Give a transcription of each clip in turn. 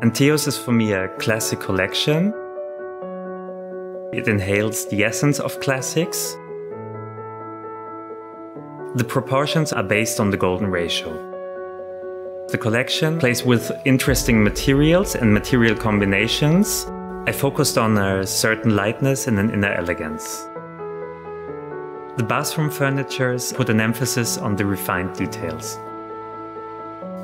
Antheus is for me a classic collection. It inhales the essence of classics. The proportions are based on the golden ratio. The collection plays with interesting materials and material combinations. I focused on a certain lightness and an inner elegance. The bathroom furnitures put an emphasis on the refined details.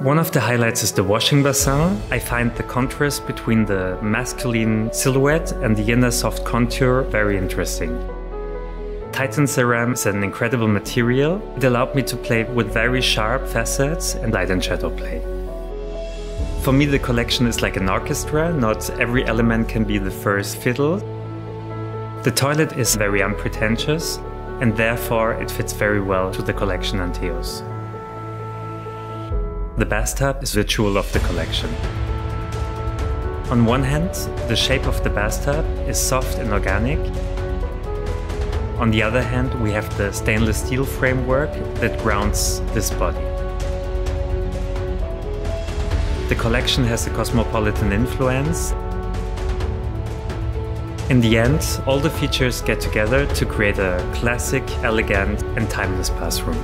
One of the highlights is the washing basin. I find the contrast between the masculine silhouette and the inner soft contour very interesting. Titan ceram is an incredible material. It allowed me to play with very sharp facets and light and shadow play. For me, the collection is like an orchestra. Not every element can be the first fiddle. The toilet is very unpretentious, and therefore it fits very well to the collection Antheus. The bathtub is the jewel of the collection. On one hand, the shape of the bathtub is soft and organic. On the other hand, we have the stainless steel framework that grounds this body. The collection has a cosmopolitan influence. In the end, all the features get together to create a classic, elegant, and timeless bathroom.